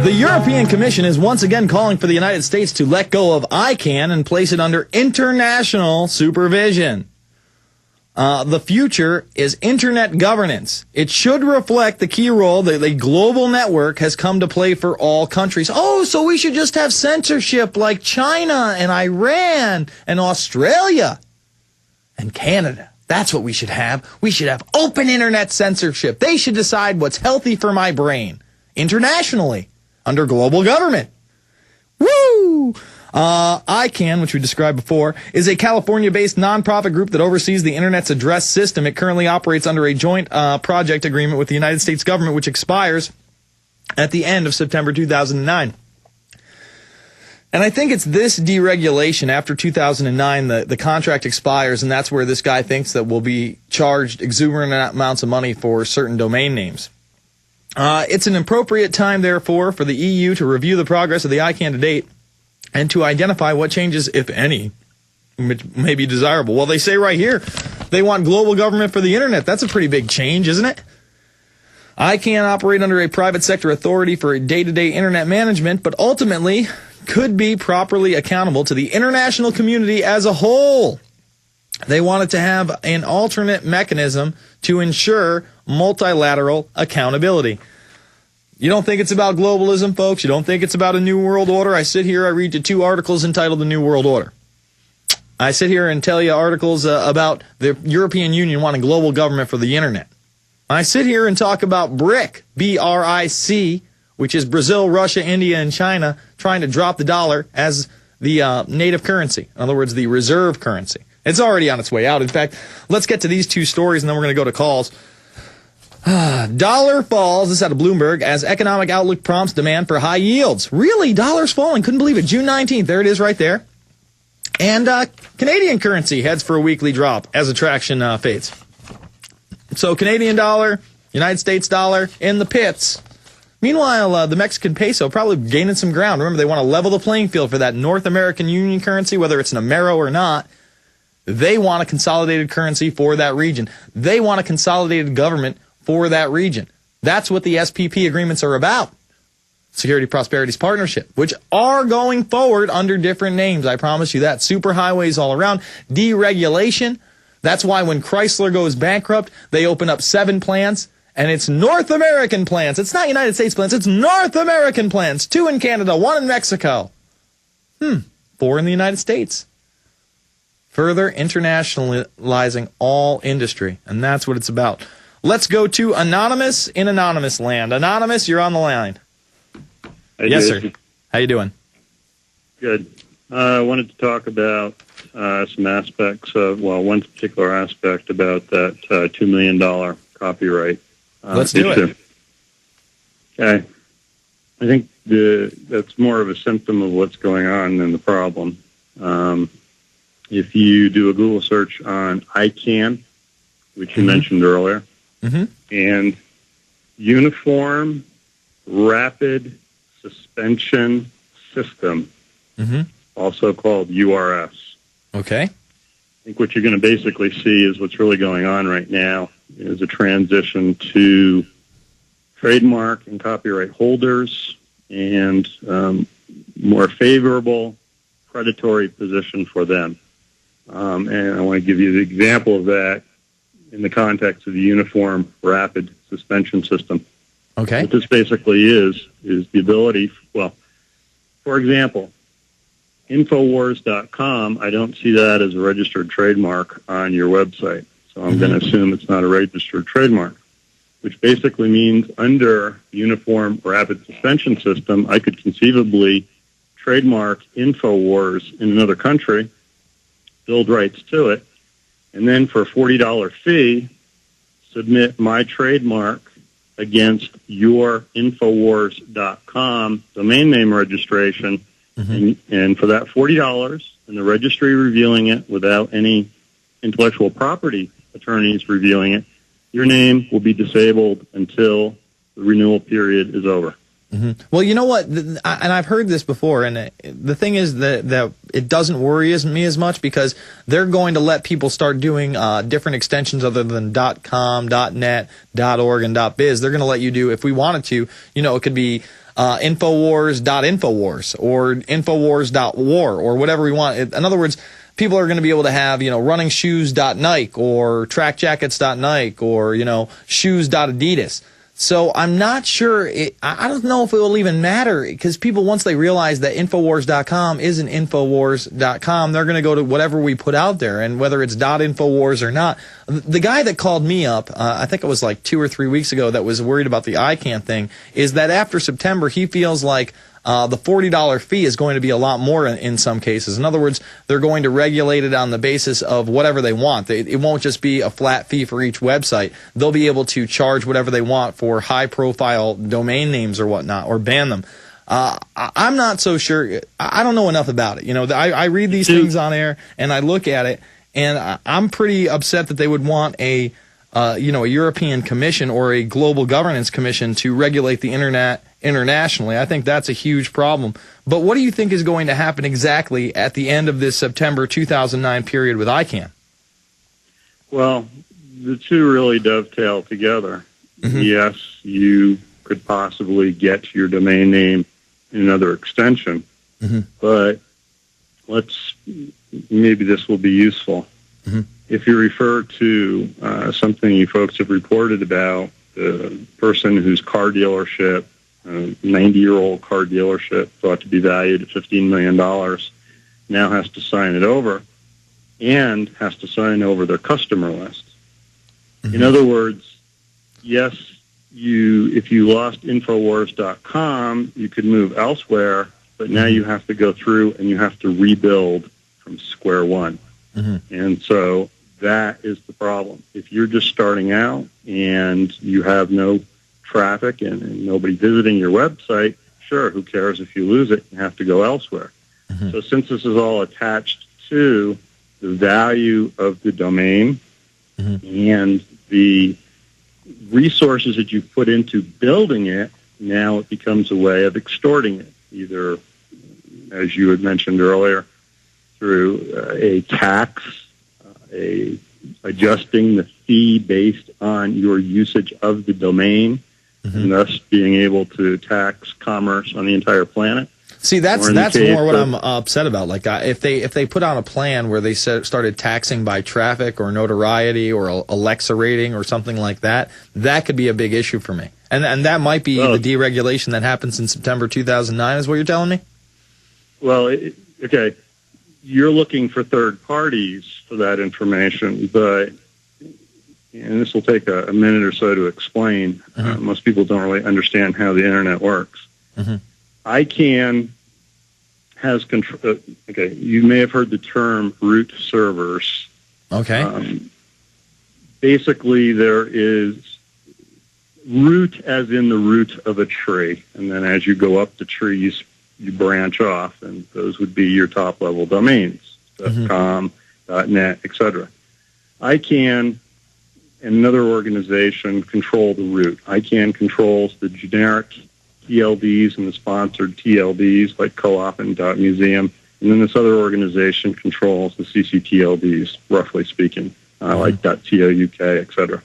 The European Commission is once again calling for the United States to let go of ICANN and place it under international supervision. The future is internet governance. It should reflect the key role that the global network has come to play for all countries. Oh, so we should just have censorship like China and Iran and Australia and Canada. That's what we should have. We should have open internet censorship. They should decide what's healthy for my brain internationally under global government. Woo! ICANN, which we described before, is a California-based nonprofit group that oversees the Internet's address system. It currently operates under a joint project agreement with the United States government, which expires at the end of September 2009. And I think it's this deregulation after 2009, the contract expires, and that's where this guy thinks that we'll be charged exuberant amounts of money for certain domain names. It's an appropriate time, therefore, for the EU to review the progress of the ICANN to date and to identify what changes, if any, may be desirable. Well, they say right here they want global government for the Internet. That's a pretty big change, isn't it? ICANN operate under a private sector authority for day-to-day Internet management, but ultimately could be properly accountable to the international community as a whole. They wanted to have an alternate mechanism to ensure multilateral accountability. You don't think it's about globalism, folks? You don't think it's about a new world order? I sit here, I read you 2 articles entitled The New World Order. I sit here and tell you articles about the European Union wanting global government for the Internet. I sit here and talk about BRIC, B-R-I-C, which is Brazil, Russia, India, and China, trying to drop the dollar as the native currency. In other words, the reserve currency. It's already on its way out. In fact, let's get to these 2 stories, and then we're going to go to calls. Dollar falls, this is out of Bloomberg, as economic outlook prompts demand for high yields. Really? Dollar's falling? Couldn't believe it. June 19th. There it is right there. And Canadian currency heads for a weekly drop as attraction fades. So Canadian dollar, United States dollar in the pits. Meanwhile, the Mexican peso probably gaining some ground. Remember, they want to level the playing field for that North American Union currency, whether it's an Amero or not. They want a consolidated currency for that region. They want a consolidated government for that region. That's what the SPP agreements are about. Security Prosperities Partnership, which are going forward under different names. I promise you that. Superhighways all around. Deregulation. That's why when Chrysler goes bankrupt, they open up 7 plants, and it's North American plants. It's not United States plants. It's North American plants. 2 in Canada, 1 in Mexico. 4 in the United States. Further internationalizing all industry, and that's what it's about. Let's go to Anonymous in Anonymous land. Anonymous, you're on the line. Hey, yes, Jason. sir. How you doing? Good. I wanted to talk about some aspects of, one particular aspect about that $2 million copyright Let's issue. do it. Okay. I think that's more of a symptom of what's going on than the problem. If you do a Google search on ICANN, which you mentioned earlier, and Uniform Rapid Suspension System, also called URS. Okay. I think what you're going to basically see is what's really going on right now is a transition to trademark and copyright holders and more favorable predatory position for them. And I want to give you the example of that in the context of the Uniform Rapid Suspension System. Okay. What this basically is the ability, for example, Infowars.com, I don't see that as a registered trademark on your website. So I'm going to assume it's not a registered trademark, which basically means under Uniform Rapid Suspension System, I could conceivably trademark Infowars in another country, build rights to it, and then for a $40 fee, submit my trademark against your Infowars.com domain name registration, and for that $40 and the registry reviewing it without any intellectual property attorneys reviewing it, your name will be disabled until the renewal period is over. Well, you know what, and I've heard this before, and the thing is that it doesn't worry me as much because they're going to let people start doing different extensions other than .com, .net, .org, and .biz. They're going to let you do, if we wanted to, it could be Infowars.infowars or Infowars.war or whatever we want. In other words, people are going to be able to have, runningshoes.nike or trackjackets.nike or, shoes.adidas. So I'm not sure. I don't know if it will even matter because people, once they realize that Infowars.com isn't Infowars.com, they're going to go to whatever we put out there, and whether it's .infowars or not. The guy that called me up, I think it was like 2 or 3 weeks ago, that was worried about the ICANN thing, is that after September, he feels like the $40 fee is going to be a lot more in some cases. In other words, they're going to regulate it on the basis of whatever they want. It won't just be a flat fee for each website. They'll be able to charge whatever they want for high-profile domain names or whatnot, or ban them. I'm not so sure. I don't know enough about it. I read these things on air, and I look at it, and I'm pretty upset that they would want a European Commission or a global governance commission to regulate the internet internationally. I think that's a huge problem. But what do you think is going to happen exactly at the end of this September 2009 period with ICANN? Well, the two really dovetail together. Mm-hmm. Yes, you could possibly get your domain name in another extension, mm-hmm. but maybe this will be useful. Mm-hmm. If you refer to something you folks have reported about, the person whose car dealership, 90-year-old car dealership, thought to be valued at $15 million, now has to sign it over and has to sign over their customer list. Mm-hmm. In other words, yes, if you lost Infowars.com, you could move elsewhere, but now you have to go through and you have to rebuild from square one. Mm-hmm. And so that is the problem. If you're just starting out and you have no traffic and nobody visiting your website, sure, who cares if you lose it? You have to go elsewhere. Mm-hmm. So since this is all attached to the value of the domain mm-hmm. and the resources that you put into building it, now it becomes a way of extorting it, either, as you had mentioned earlier, through a tax, adjusting the fee based on your usage of the domain, mm-hmm. and thus being able to tax commerce on the entire planet. See, that's more what I'm upset about. Like, if they put on a plan where they started taxing by traffic or notoriety or Alexa rating or something like that, that could be a big issue for me. And that might be the deregulation that happens in September 2009, is what you're telling me? Well, okay. You're looking for third parties for that information, but, and this will take a minute or so to explain, mm-hmm. Most people don't really understand how the internet works. Mm-hmm. ICANN has control. Okay, you may have heard the term root servers. Okay. Basically, there is root as in the root of a tree, and then as you go up the tree, you branch off, and those would be your top-level domains, mm-hmm. .com, .net, etc. ICANN and another organization control the root. ICANN controls the generic TLDs and the sponsored TLDs like Co-op and .museum, and then this other organization controls the CCTLDs, roughly speaking, like .touk, etc.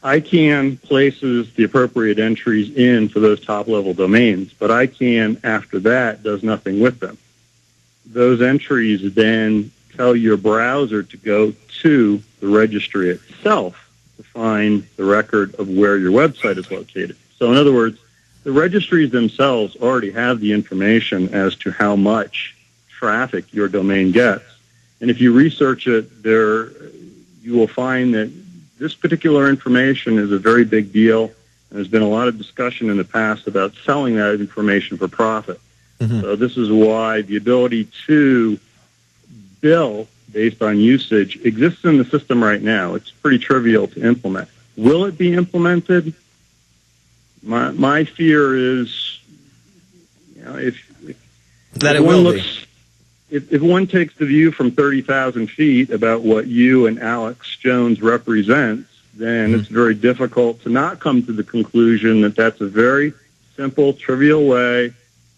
ICANN places the appropriate entries in for those top-level domains, but ICANN, after that, does nothing with them. Those entries then tell your browser to go to the registry itself to find the record of where your website is located. So in other words, the registries themselves already have the information as to how much traffic your domain gets. And if you research it, you will find that this particular information is a very big deal, and there's been a lot of discussion in the past about selling that information for profit. Mm-hmm. So this is why the ability to bill based on usage exists in the system right now. It's pretty trivial to implement. Will it be implemented? My fear is, if one takes the view from 30,000 feet about what you and Alex Jones represents, then it's very difficult to not come to the conclusion that that's a very simple, trivial way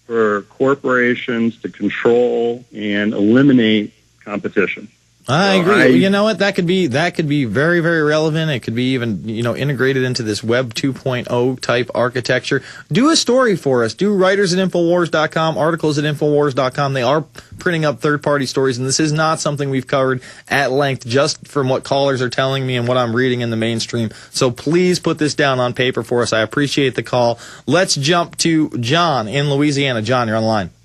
for corporations to control and eliminate competition. I agree. You know what? That could be very, very relevant. It could be even, integrated into this Web 2.0 type architecture. Do a story for us. Do writers at Infowars.com, articles at Infowars.com. They are printing up third-party stories, and this is not something we've covered at length just from what callers are telling me and what I'm reading in the mainstream. So please put this down on paper for us. I appreciate the call. Let's jump to John in Louisiana. John, you're on the line.